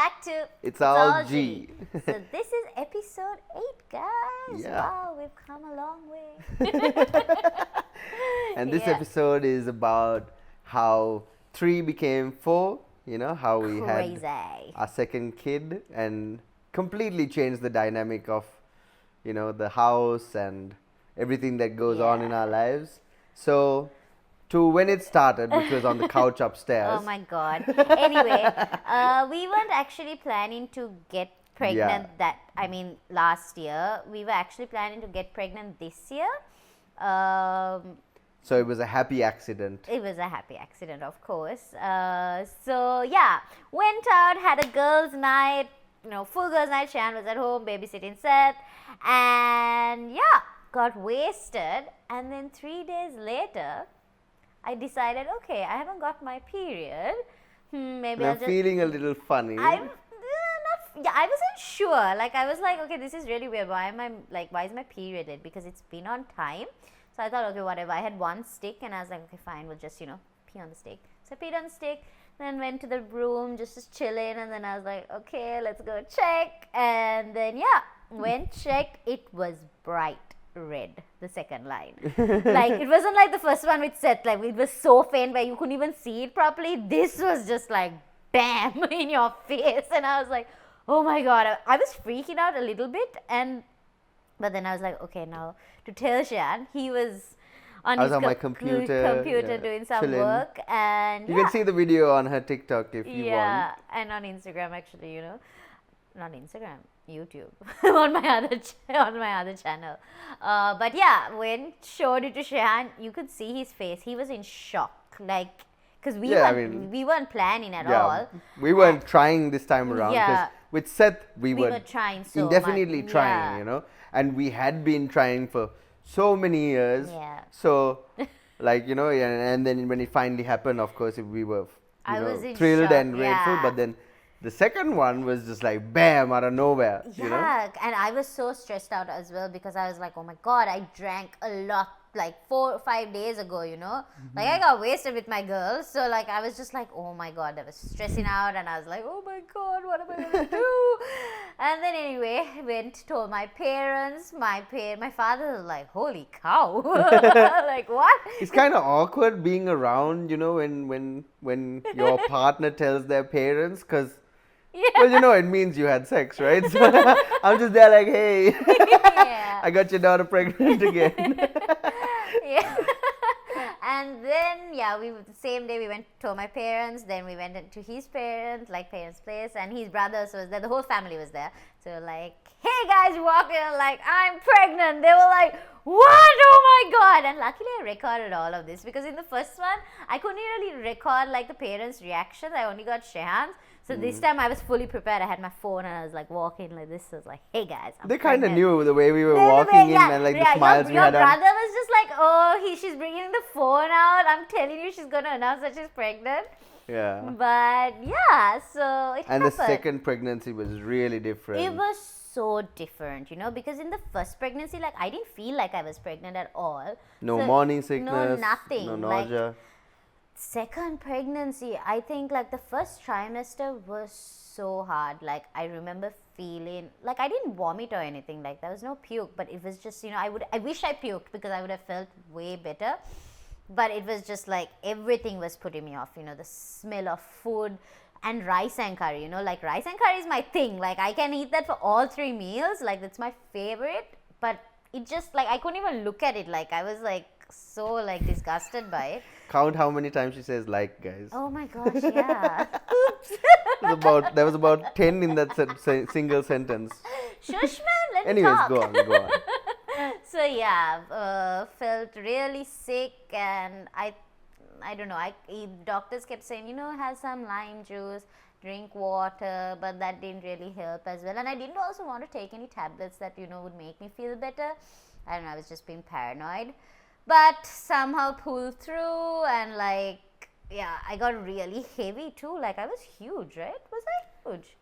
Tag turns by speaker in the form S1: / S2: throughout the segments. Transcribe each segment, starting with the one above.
S1: back to
S2: It's All G.
S1: So this is episode 8, guys.
S2: Yeah.
S1: Wow, we've come a long way.
S2: And this
S1: Yeah.
S2: episode is about how 3 became 4, how we
S1: Crazy.
S2: had our second kid and completely changed the dynamic of, the house and everything that goes on in our lives. So, to when it started, which was on the couch upstairs.
S1: Oh my god. Anyway, we weren't actually planning to get pregnant last year. We were actually planning to get pregnant this year.
S2: So it was a happy accident.
S1: It was a happy accident, of course. Went out, had a girls' night, full girls' night. Shehan was at home babysitting Seth, and got wasted. And then 3 days later, I decided, okay, I haven't got my period. Maybe
S2: I'm feeling a little funny.
S1: I wasn't sure. Like, I was like, okay, this is really weird. Why is my period late? Because it's been on time. So I thought, okay, whatever. I had one stick and I was like, okay, fine, we'll just, pee on the stick. So I peed on the stick, then went to the room just to chill in, and then I was like, okay, let's go check. And then, went, checked, it was bright red, the second line. Like, it wasn't like the first one with Seth, like, it was so faint where you couldn't even see it properly. This was just like, bam, in your face. And I was like, oh my god, I was freaking out a little bit, but then I was like, okay, now to tell Shehan, he was on his
S2: my computer
S1: doing some
S2: chilling.
S1: work, and
S2: You can see the video on her TikTok if you want.
S1: and on Instagram actually, not Instagram, YouTube, on my other channel. When showed it to Shehan, you could see his face. He was in shock, like, because we weren't planning at all.
S2: We weren't trying this time around because with Seth we were
S1: trying so
S2: definitely
S1: much.
S2: trying, and we had been trying for so many years.
S1: Yeah.
S2: So, and then when it finally happened, of course, we were
S1: I was in
S2: thrilled
S1: shock,
S2: and grateful. But then the second one was just like bam out of nowhere.
S1: And I was so stressed out as well because I was like, oh my god, I drank a lot like 4 or 5 days ago, like I got wasted with my girls, so like I was just like, oh my god, I was stressing out, and I was like, oh my god, what am I gonna do? And then anyway, told my parents. My father was like, holy cow. Like, what?
S2: It's kind of awkward being around, when your partner tells their parents, because it means you had sex, right? So I'm just there like, hey, I got your daughter pregnant again.
S1: And then the same day we went to my parents, then we went to his parents' place, and his brothers was there, the whole family was there. So like, hey guys, walk in, like, I'm pregnant. They were like, what? Oh my god. And luckily I recorded all of this, because in the first one I couldn't really record like the parents' reactions. I only got Shehan's. So this time I was fully prepared. I had my phone and I was like walking like this. I was like, hey guys, I'm
S2: They kind of
S1: pregnant.
S2: knew the way we were walking in and like the smiles we
S1: your
S2: had on.
S1: brother was just like, oh, she's bringing the phone out. I'm telling you, she's going to announce that she's pregnant.
S2: Yeah.
S1: But so it
S2: And
S1: happened.
S2: the second pregnancy was really different.
S1: It was so different, because in the first pregnancy, like, I didn't feel like I was pregnant at all.
S2: No morning sickness.
S1: No, nothing.
S2: No nausea.
S1: Second pregnancy, I think like the first trimester was so hard. Like, I remember feeling like I didn't vomit or anything, like there was no puke, but it was just, I wish I puked because I would have felt way better. But it was just like everything was putting me off, the smell of food and rice and curry, like rice and curry is my thing. Like, I can eat that for all 3 meals, like that's my favorite. But it just like I couldn't even look at it, like I was like so like disgusted by it.
S2: Count how many times she says like, guys.
S1: Oh my gosh, yeah.
S2: There was about 10 in that single sentence.
S1: Shush man, let me
S2: Anyways,
S1: talk.
S2: go on.
S1: So felt really sick, and I don't know, doctors kept saying, have some lime juice, drink water, but that didn't really help as well. And I didn't also want to take any tablets that, would make me feel better. I don't know, I was just being paranoid. But somehow pulled through, and like, I got really heavy too. Like, I was huge, right? Was I huge?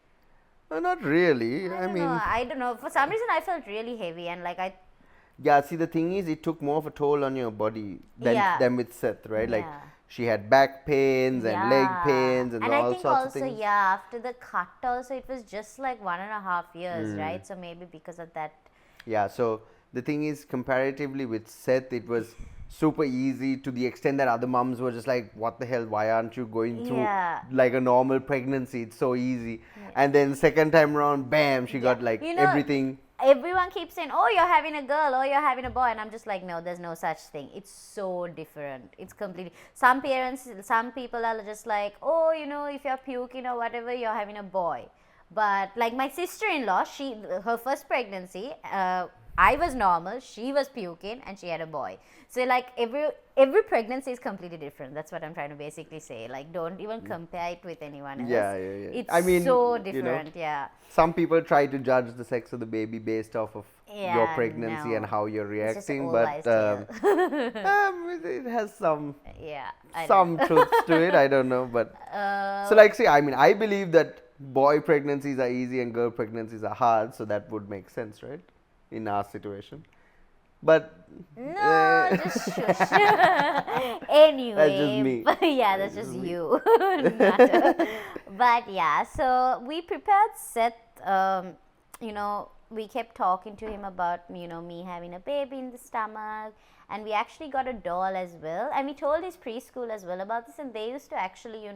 S2: Not really.
S1: I don't know. For some reason, I felt really heavy, and like
S2: Yeah, see, the thing is, it took more of a toll on your body than with Seth, right? Like, she had back pains and leg pains and all
S1: I think
S2: sorts
S1: also,
S2: of things.
S1: after the cut also, it was just like 1.5 years, right? So maybe because of that.
S2: Yeah, so the thing is, comparatively with Seth, it was super easy to the extent that other mums were just like, what the hell, why aren't you going through like a normal pregnancy? It's so easy. And then second time around, bam, she got like everything.
S1: Everyone keeps saying, oh, you're having a girl, oh, you're having a boy. And I'm just like, no, there's no such thing. It's so different. It's completely. Some people are just like, oh, if you're puking or whatever, you're having a boy. But like my sister-in-law, her first pregnancy, I was normal, she was puking, and she had a boy. So like every pregnancy is completely different. That's what I'm trying to basically say. Like, don't even compare it with anyone else.
S2: Yeah.
S1: It's so different.
S2: Some people try to judge the sex of the baby based off of your pregnancy and how you're reacting, but it has some truth to it. I don't know, but so like, see, I believe that boy pregnancies are easy and girl pregnancies are hard, so that would make sense, right? In our situation. But
S1: no, just shush. Anyway,
S2: that's just me.
S1: That's just you. But so we prepared Seth. We kept talking to him about me having a baby in the stomach, and we actually got a doll as well. And we told his preschool as well about this, and they used to actually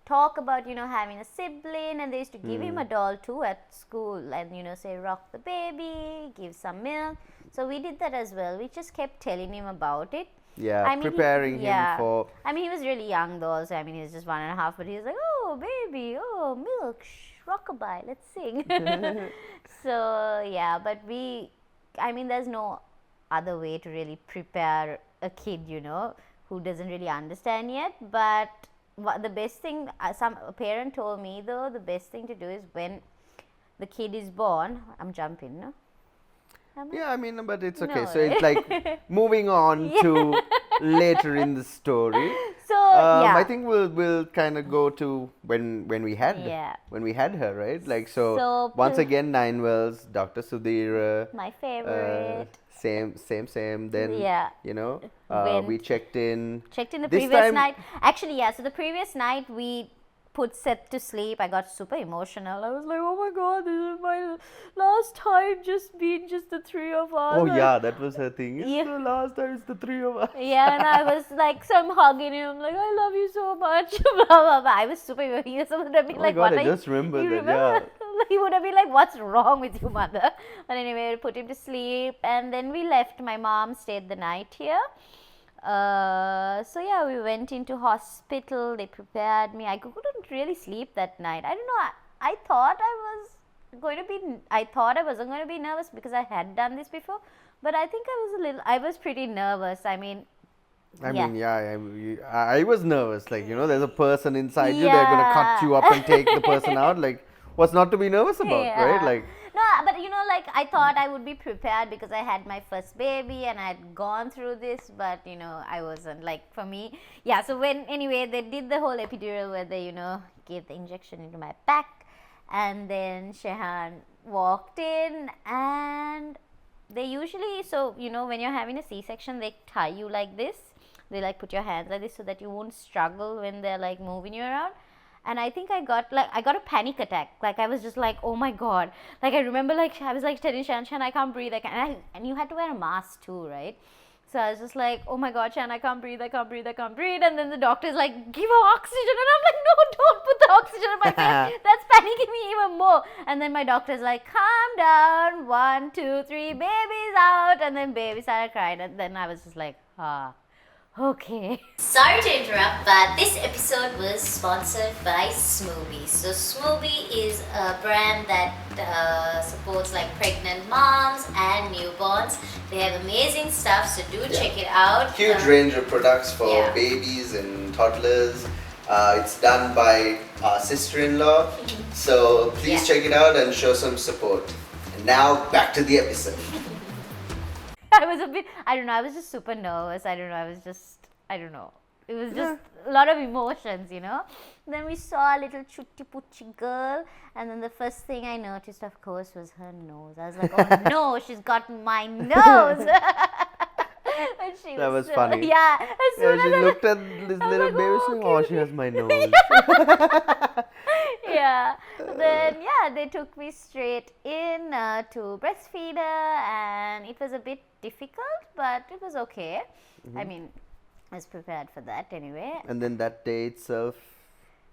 S1: talk about having a sibling, and they used to give him a doll too at school, and say rock the baby, give some milk. So we did that as well. We just kept telling him about it.
S2: Preparing him for.
S1: He was really young though, so he was just 1.5, but he was like, oh baby, oh milk, rockabye, let's sing. So but there's no other way to really prepare a kid who doesn't really understand yet. But the best thing, a parent told me though, the best thing to do is when the kid is born. I'm jumping, no?
S2: But it's okay. So it's like moving on to later in the story.
S1: So
S2: I think we'll kind of go to when we had her, right? Like so once again, 9 Wells, Dr. Sudhir,
S1: my favorite.
S2: Same. Then we checked in
S1: the previous night. Actually, so the previous night we put Seth to sleep. I got super emotional. I was like, oh my god, this is my last time just being the three of us.
S2: Oh yeah, that was her thing. It's the last time, it's the three of us.
S1: And I was like, I'm hugging him, like, I love you so much. Blah, blah, blah. I was super emotional. Someone would have been like,
S2: what I just remembered that,
S1: He would have been like, what's wrong with you, mother? But anyway, we put him to sleep, and then we left. My mom stayed the night here. We went into hospital. They prepared me. I couldn't really sleep that night. I don't know. I thought I wasn't going to be nervous because I had done this before, but I think I was pretty nervous. I
S2: was nervous. Like, there's a person inside you. They're going to cut you up and take the person out. Like, what's not to be nervous about, right? Like.
S1: No, but I thought I would be prepared because I had my first baby and I had gone through this, but I wasn't. Like, for me, so they did the whole epidural where they gave the injection into my back, and then Shehan walked in, and they usually, when you're having a C-section, they tie you like this. They put your hands like this so that you won't struggle when they're moving you around. And I think I got a panic attack. Like, I was just like, oh my god. Like, I remember, I was telling Shan, I can't breathe. And you had to wear a mask too, right? So I was just like, oh my god, Shan, I can't breathe. And then the doctor's like, give her oxygen. And I'm like, no, don't put the oxygen in my face. That's panicking me even more. And then my doctor's like, calm down. 1, 2, 3, baby's out. And then baby started crying. And then I was just like, okay. Sorry to interrupt, but this episode was sponsored by Smoothie. So Smoothie is a brand that supports pregnant moms and newborns. They have amazing stuff, so do check it out.
S2: Huge range of products for babies and toddlers. It's done by our sister-in-law. So please check it out and show some support. And now back to the episode.
S1: I was just super nervous. It was just a lot of emotions, Then we saw a little chutti pucci girl, and then the first thing I noticed, of course, was her nose. I was like, oh no, she's got my nose. Which She
S2: That was
S1: so,
S2: funny.
S1: Yeah, as soon
S2: Yeah, she
S1: as
S2: looked at this
S1: I was
S2: little
S1: like,
S2: baby.
S1: oh,
S2: She's like,
S1: okay,
S2: oh, she
S1: okay.
S2: has my nose.
S1: Yeah. Then they took me straight in to breastfeeder, and it was a bit difficult, but it was okay. I mean, I was prepared for that anyway.
S2: And then that day itself,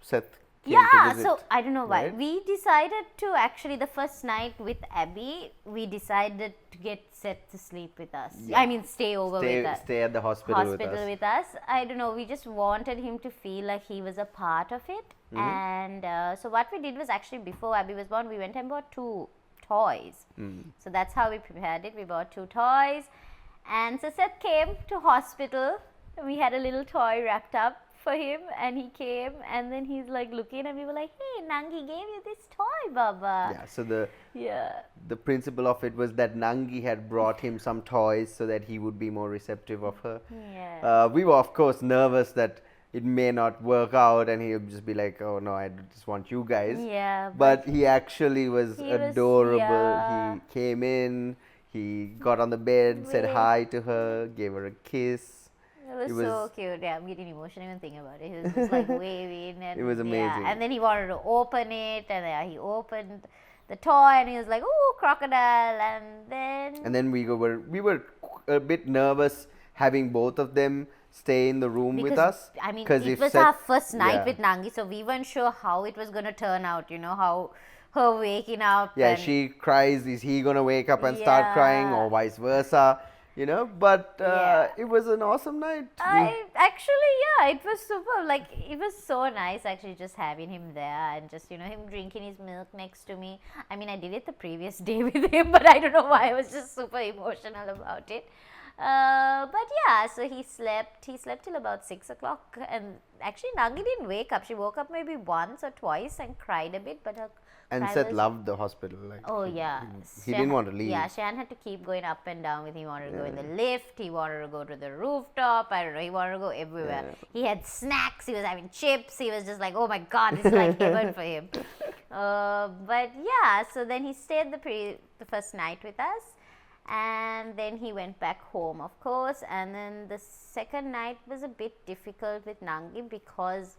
S2: Seth came to
S1: Yeah,
S2: visit.
S1: so I don't know why.
S2: right?
S1: We decided to actually, the first night with Abby, we decided to get Seth to sleep with us.
S2: Yeah.
S1: I mean, stay over with us.
S2: Stay at the hospital with us.
S1: I don't know, we just wanted him to feel like he was a part of it. And so what we did was actually, before Abby was born, we went and bought 2 toys. So that's how we prepared it. We bought 2 toys. And so Seth came to hospital. We had a little toy wrapped up for him, and he came, and then he's like looking, and we were like, hey, Nangi gave you this toy, Baba.
S2: Yeah, so
S1: Yeah.
S2: the principle of it was that Nangi had brought him some toys so that he would be more receptive of her.
S1: Yeah.
S2: We were, of course, nervous that it may not work out and he'll just be like, oh no, I just want you guys.
S1: Yeah.
S2: But he actually was
S1: He was-
S2: adorable.
S1: yeah.
S2: He came in, he got on the bed, said
S1: Waved.
S2: hi to her, gave her a kiss.
S1: It was
S2: It
S1: so
S2: was-
S1: cute. Yeah, I'm getting emotional even thinking about it. He was just like waving, and
S2: It was
S1: Yeah.
S2: amazing.
S1: And then he wanted to open it, and he opened the toy, and he was like, "Ooh, crocodile!"
S2: And then we were a bit nervous having both of them stay in the room with us.
S1: I mean,
S2: 'cause
S1: it
S2: if
S1: was
S2: Seth-
S1: our first night
S2: yeah.
S1: with Nangi, so we weren't sure how it was going to turn out. You know, how her waking up.
S2: Yeah,
S1: and
S2: she cries. Is he gonna wake up and start crying,
S1: Yeah.
S2: or vice versa? You know, but
S1: Yeah.
S2: it was an awesome night.
S1: It was super. Like, it was so nice actually just having him there, and just, you know, him drinking his milk next to me. I mean, I did it the previous day with him, but I don't know why I was just super emotional about it. But yeah, so he slept till about 6 o'clock, and actually Nangi didn't wake up. She woke up maybe once or twice and cried a bit, but her
S2: And
S1: cry
S2: Seth
S1: was-
S2: loved the hospital. Like,
S1: Oh yeah,
S2: he didn't want to leave.
S1: Yeah, Shehan had to keep going up and down with him. He wanted to go in the lift. He wanted to go to the rooftop. I don't know. He wanted to go everywhere.
S2: Yeah.
S1: He had snacks. He was having chips. He was just like, oh my god, this is like heaven for him. But yeah, so then he stayed the first night with us, and then he went back home, of course. And then the second night was a bit difficult with Nangi because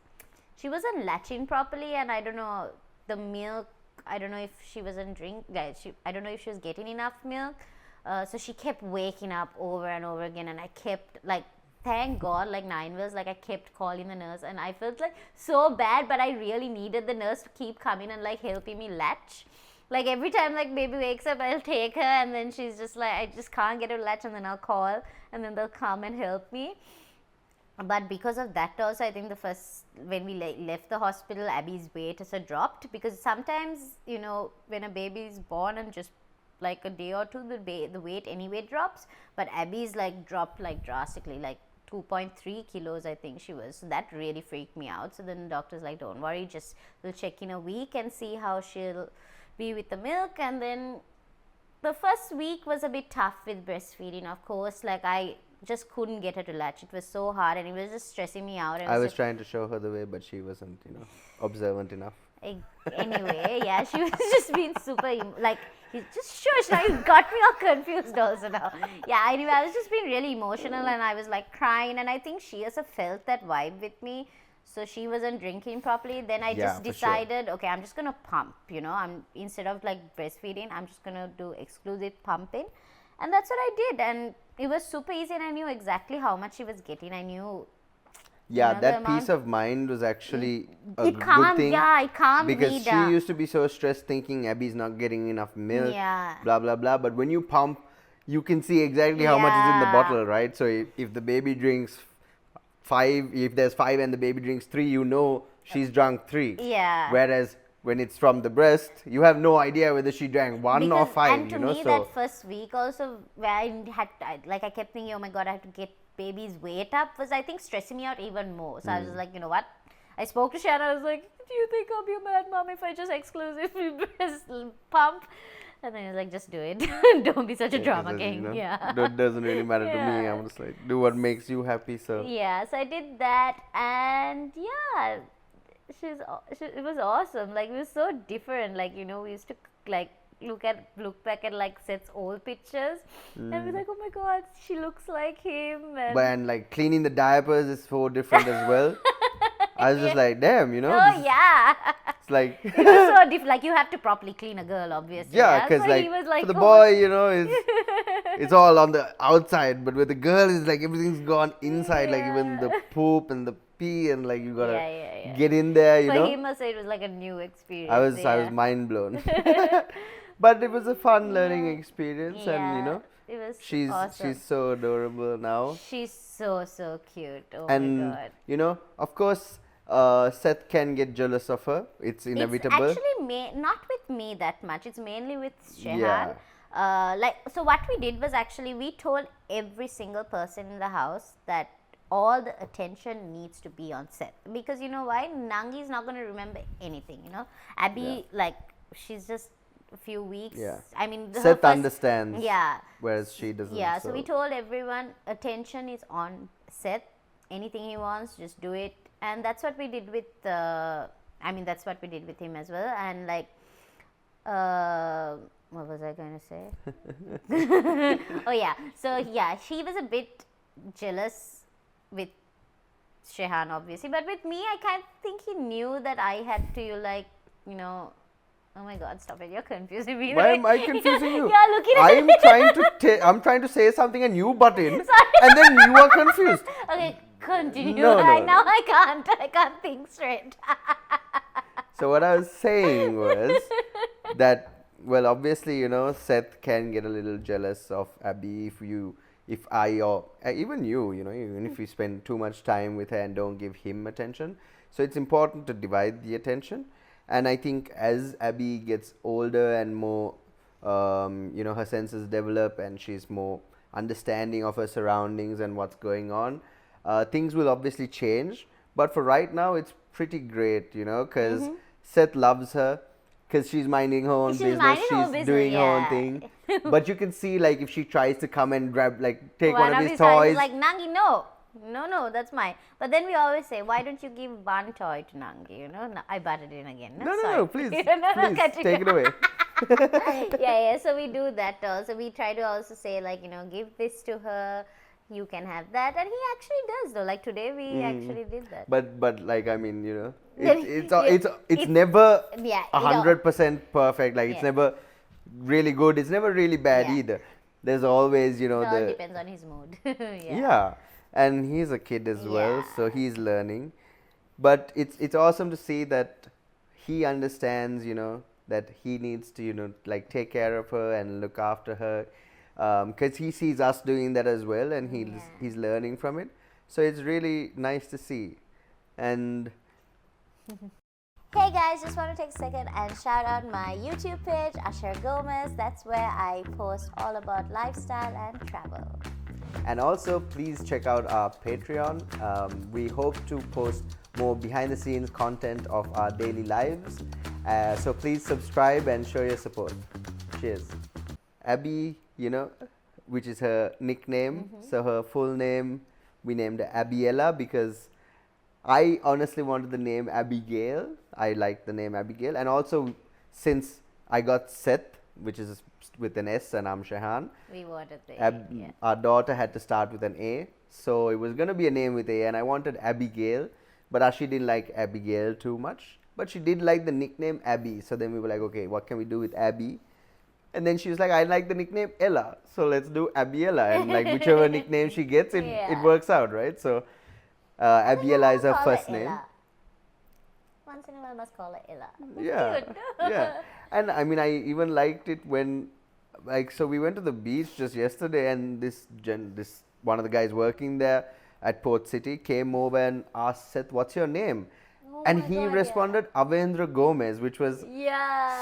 S1: she wasn't latching properly, and I don't know, the milk, I don't know if she wasn't I don't know if she was getting enough milk. So she kept waking up over and over again, and I kept, like, thank God, like 9 was like, I kept calling the nurse, and I felt like so bad, but I really needed the nurse to keep coming and like helping me latch. Like, every time like baby wakes up, I'll take her, and then she's just like, I just can't get her to latch, and then I'll call, and then they'll come and help me. But because of that also, I think when we left the hospital, Abby's weight also dropped, because sometimes, you know, when a baby is born and just like a day or two, the weight anyway drops, but Abby's like dropped like drastically, like 2.3 kilos I think she was. So that really freaked me out. So then the doctor's like, don't worry, just we'll check in a week and see how she'll be with the milk. And then the first week was a bit tough with breastfeeding, of course. Like, I just couldn't get her to latch. It was so hard, and it was just stressing me out.
S2: I was trying to show her the way, but she wasn't, observant enough.
S1: Anyway, yeah, she was just being super, like, just shush, now you got me all confused also now. Yeah, anyway, I was just being really emotional, and I was like crying, and I think she also felt that vibe with me. So she wasn't drinking properly. Then I
S2: Yeah,
S1: just
S2: for sure.
S1: decided, okay, I'm just gonna pump, instead of like breastfeeding, I'm just gonna do exclusive pumping. And that's what I did, and it was super easy, and I knew exactly how much she was getting. I knew
S2: Yeah,
S1: the
S2: that
S1: amount-
S2: peace of mind was actually a
S1: it
S2: good
S1: calmed,
S2: thing.
S1: yeah, it calmed
S2: Because
S1: me
S2: she
S1: down.
S2: used to be so stressed thinking Abby's not getting enough milk,
S1: Yeah.
S2: blah, blah, blah. But when you pump, you can see exactly how much is in the
S1: Yeah.
S2: bottle, right? So if the baby drinks 5, if there's 5 and the baby drinks 3, you know she's drunk 3.
S1: Yeah.
S2: Whereas when it's from the breast, you have no idea whether she drank 1 or 5,
S1: and to me, that first week also, where I kept thinking, oh my god, I have to get baby's weight up, was I think stressing me out even more. So I was like, you know what? I spoke to Shanna, I was like, do you think I'll be a mad mom if I just exclusively breast pump? And then he was like, just do it. Don't be such a drama king. Yeah.
S2: That doesn't really matter to me.
S1: Yeah.
S2: I'm just like, do what makes you happy, so.
S1: Yeah, so I did that, and yeah, it was awesome. Like, it was so different. Like, we used to, like, look back at like Seth's old pictures and be like, oh my god, she looks like him.
S2: And like cleaning the diapers is so different as well. I was just like, damn,
S1: Oh yeah.
S2: It's like
S1: It was so different. Like you have to properly clean a girl, obviously.
S2: yeah, because
S1: So
S2: like,
S1: he was like,
S2: for the
S1: oh
S2: boy, it's all on the outside, but with the girl, it's like everything's gone inside, like even the poop and the pee, and like you gotta
S1: Yeah.
S2: get in there, you
S1: For
S2: know.
S1: him, also, it was like a new experience.
S2: I was mind blown, but it was a fun learning experience, and
S1: it was
S2: she's
S1: awesome.
S2: she's so adorable now,
S1: She's so cute. Oh
S2: and
S1: my god.
S2: of course, Seth can get jealous of her. It's inevitable.
S1: It's actually not with me that much. It's mainly with Shehan.
S2: Yeah.
S1: So what we did was actually we told every single person in the house that all the attention needs to be on Seth, because you know why? Nangi is not going to remember anything. Abby, like, she's just a few weeks.
S2: Yeah.
S1: I mean,
S2: Seth understands.
S1: Yeah.
S2: Whereas she doesn't.
S1: Yeah. So we told everyone attention is on Seth. Anything he wants, just do it. And that's what we did with that's what we did with him as well. And like what was I going to say? Oh yeah, so yeah, she was a bit jealous with Shehan, obviously, but with me, I kind of think he knew that I had to like, oh my god, stop it, you're confusing me.
S2: Why am I confusing you?
S1: You're looking at me.
S2: I'm trying to say something and you butt in,
S1: Sorry.
S2: and then you are confused.
S1: Okay, continue.
S2: No.
S1: Now I can't think straight.
S2: So what I was saying was that, well, obviously, Seth can get a little jealous of Abby if I or even you, even if you spend too much time with her and don't give him attention. So it's important to divide the attention. And I think as Abby gets older and more, her senses develop and she's more understanding of her surroundings and what's going on, things will obviously change. But for right now, it's pretty great, because Seth loves her. Because she's minding her own business, she's doing her own thing. But you can see, like, if she tries to come and grab, like, take one of his toys.
S1: He's like, Nangi, no, that's mine. But then we always say, why don't you give one toy to Nangi? I butted in again.
S2: No, please, please
S1: take
S2: it away.
S1: Yeah. So we do that also. We try to also say, like, give this to her. You can have that, and he actually does though. Like today, we actually did that.
S2: But like, I mean, it's never 100% perfect. Like it's never really good. It's never really bad either. There's always,
S1: it all depends on his mood.
S2: Yeah, and he's a kid as well, so he's learning. But it's awesome to see that he understands, that he needs to, like take care of her and look after her. Because he sees us doing that as well, and he's learning from it. So it's really nice to see. And
S1: hey guys, just want to take a second and shout out my YouTube page, Asherah Gomez. That's where I post all about lifestyle and travel.
S2: And also, please check out our Patreon. We hope to post more behind the scenes content of our daily lives. So please subscribe and show your support. Cheers. Abby, which is her nickname. So her full name, we named her Abiella because I honestly wanted the name Abigail. I like the name Abigail. And also, since I got Seth, which is with an S, and I'm Shehan,
S1: we wanted the
S2: our daughter had to start with an A. So it was going to be a name with A, and I wanted Abigail. But Ashi didn't like Abigail too much. But she did like the nickname Abby. So then we were like, okay, what can we do with Abby? And then she was like, I like the nickname Ella, so let's do Abiella. And like whichever nickname she gets, it works out, right? So Abiella is her first name.
S1: Ella. Once in a while, must call her Ella.
S2: Yeah. And I mean, I even liked it when, like, so we went to the beach just yesterday, and this one of the guys working there at Port City came over and asked Seth, "What's your name?" And he responded, Asherah Gomez, which was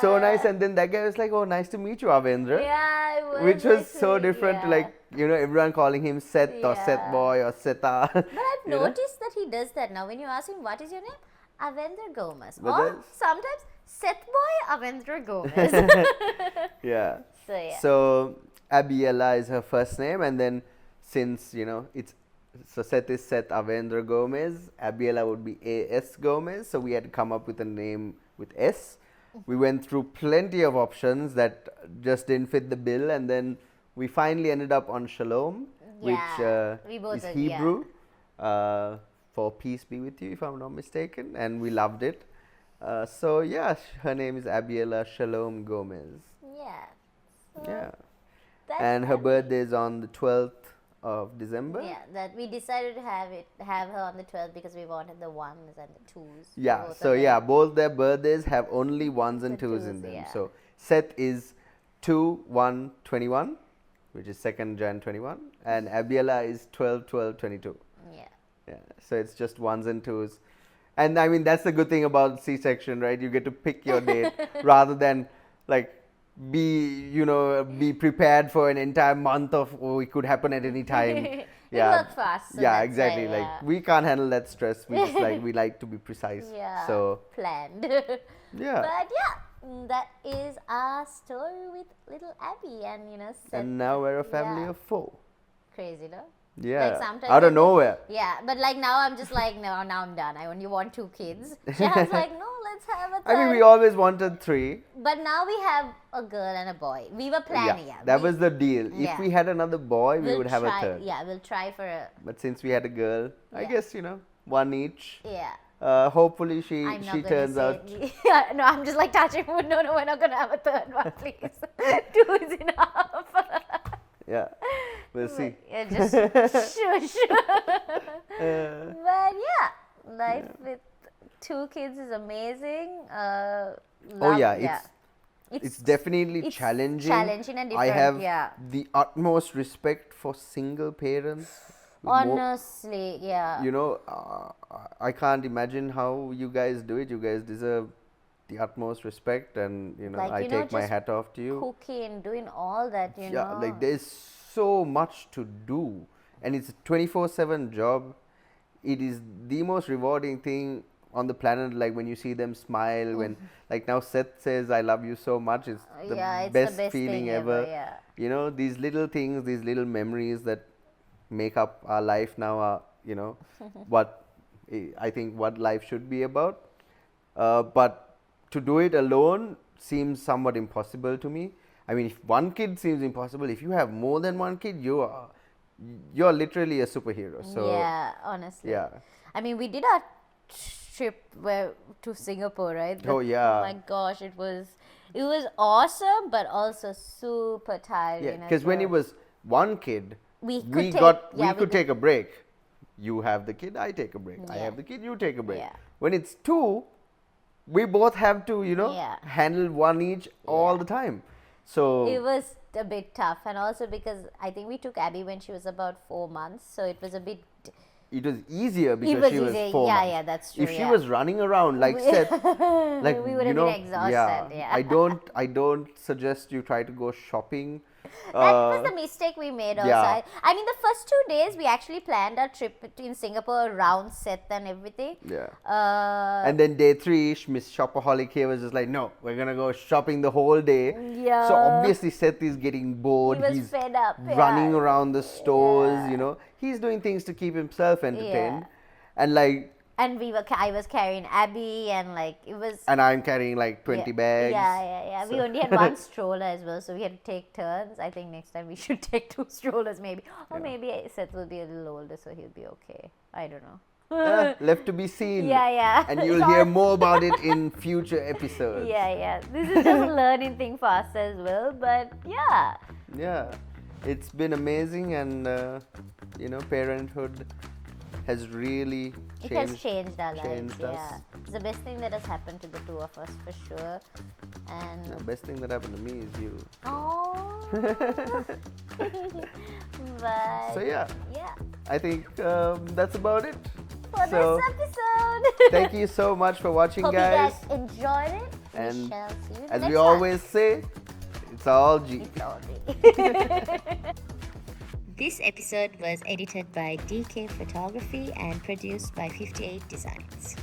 S2: so nice. And then that guy was like, oh, nice to meet you, Asherah.
S1: Yeah, it was.
S2: Which was so different to, like, everyone calling him Seth or Seth boy or Seta.
S1: But I've noticed that he does that now. When you ask him, what is your name? Asherah Gomez. Or sometimes, Seth boy, Asherah Gomez.
S2: Yeah.
S1: So
S2: Abiella is her first name. And then since, so Seth is Seth Asherah Gomez. Abiella would be A.S. Gomez. So we had to come up with a name with S. We went through plenty of options that just didn't fit the bill, and then we finally ended up on Shalom, which
S1: we both
S2: is
S1: agree,
S2: Hebrew for peace be with you, if I'm not mistaken, and we loved it. So yeah, her name is Abiela Shalom Gomez.
S1: Yeah. So
S2: Yeah,
S1: that's
S2: and her
S1: Abby.
S2: birthday is on the 12th of December.
S1: Yeah, that we decided to have her on the 12th because we wanted the ones and the twos.
S2: Yeah,
S1: both
S2: so
S1: of them.
S2: yeah, both their birthdays have only ones and
S1: The
S2: twos
S1: twos,
S2: in them.
S1: yeah.
S2: So Seth is 2/1/21, which is 2nd Jan 21, and Abiela is 12/12/22.
S1: Yeah.
S2: Yeah, so it's just ones and twos. And I mean, that's the good thing about C-section, right? You get to pick your date rather than like be prepared for an entire month of, oh, it could happen at any time.
S1: It
S2: Yeah.
S1: worked for us. So
S2: Yeah,
S1: that's
S2: exactly.
S1: why,
S2: Like we can't handle that stress. We just we like to be precise.
S1: yeah,
S2: So
S1: planned.
S2: yeah.
S1: But yeah, that is our story with little Abby, and Seth.
S2: And now we're a family
S1: Yeah.
S2: of 4.
S1: Crazy, no?
S2: Yeah.
S1: sometimes
S2: Out of
S1: I think-
S2: nowhere.
S1: Yeah, but like now I'm just like, no, now I'm done. I only want 2 kids. Shehan's like, no, let's have a third.
S2: I mean, we always wanted 3.
S1: But now we have a girl and a boy. We were planning.
S2: Yeah,
S1: Yeah,
S2: that was the deal.
S1: Yeah.
S2: If we had another boy, we
S1: we'll
S2: would have
S1: try,
S2: a third.
S1: Yeah, we'll try for a.
S2: But since we had a girl, I
S1: Yeah.
S2: guess one each.
S1: Yeah.
S2: Hopefully she
S1: I'm not
S2: she
S1: gonna
S2: turns
S1: say
S2: out.
S1: Yeah, no, I'm just like touching wood. No, we're not gonna have a third one, please. 2 is enough.
S2: Yeah, we'll see.
S1: Yeah, just shush. But yeah, life with 2 kids is amazing.
S2: It's definitely
S1: it's
S2: challenging.
S1: challenging and
S2: I
S1: different,
S2: have
S1: yeah.
S2: the utmost respect for single parents. with more-
S1: Honestly, yeah.
S2: I can't imagine how you guys do it. You guys deserve the utmost respect, and I take my
S1: just
S2: hat off to you.
S1: cooking, doing all that,
S2: Yeah, like there's so much to do, and it's a 24/7 job. It is the most rewarding thing on the planet. Like when you see them smile, when like now Seth says, "I love you so much." It's the
S1: it's
S2: best
S1: the best
S2: feeling
S1: thing
S2: ever.
S1: Yeah.
S2: These little things, these little memories that make up our life now are, what I think what life should be about. But to do it alone seems somewhat impossible to me. I mean, if one kid seems impossible, if you have more than one kid, you're literally a superhero. So
S1: yeah, honestly.
S2: yeah.
S1: I mean, we did our trip to Singapore, right?
S2: Oh, yeah.
S1: Oh my gosh, it was awesome, but also super tiring.
S2: Yeah, because when it was one kid,
S1: we
S2: we
S1: could
S2: could take a break. You have the kid, I take a break. I
S1: Yeah.
S2: have the kid, you take a break.
S1: Yeah.
S2: When it's 2, we both have to,
S1: Yeah.
S2: handle one each all the time. So
S1: it was a bit tough, and also because I think we took Abby when she was about 4 months, so it was a bit.
S2: it was easier because
S1: was
S2: she was
S1: easier.
S2: 4
S1: Yeah,
S2: months.
S1: yeah, that's true,
S2: If she
S1: yeah.
S2: was running around like Seth, like
S1: We would have been exhausted, yeah.
S2: I don't suggest you try to go shopping.
S1: That was the mistake we made also.
S2: yeah.
S1: I mean, the first 2 days we actually planned our trip in Singapore around Seth and everything.
S2: Yeah.
S1: Uh,
S2: And then day 3, Miss Shopaholic here was just like, no, we're gonna go shopping the whole day.
S1: Yeah.
S2: So obviously Seth is getting bored.
S1: He was
S2: He's
S1: fed up,
S2: running
S1: yeah.
S2: around the stores.
S1: Yeah.
S2: He's doing things to keep himself entertained.
S1: Yeah.
S2: And like,
S1: and I was carrying Abby, and like it was.
S2: and I'm carrying like 20 bags.
S1: Yeah. We only had 1 stroller as well, so we had to take turns. I think next time we should take 2 strollers maybe, or maybe Seth will be a little older, so he'll be okay. I don't know.
S2: Left to be seen.
S1: Yeah.
S2: And you'll hear more about it in future episodes.
S1: Yeah. This is just a learning thing for us as well, but yeah.
S2: Yeah. It's been amazing, and parenthood has really changed.
S1: It has changed our lives.
S2: changed us.
S1: Yeah, it's the best thing that has happened to the 2 of us for sure. And
S2: The best thing that happened to me is you.
S1: oh, but
S2: So yeah,
S1: yeah,
S2: I think that's about it.
S1: for
S2: So,
S1: this episode.
S2: Thank you so much for watching,
S1: Hope
S2: guys.
S1: you guys enjoyed it.
S2: And
S1: we shall see you
S2: As
S1: next
S2: we
S1: time.
S2: always say, it's all G.
S1: It's all
S3: This episode was edited by DK Photography and produced by 58 Designs.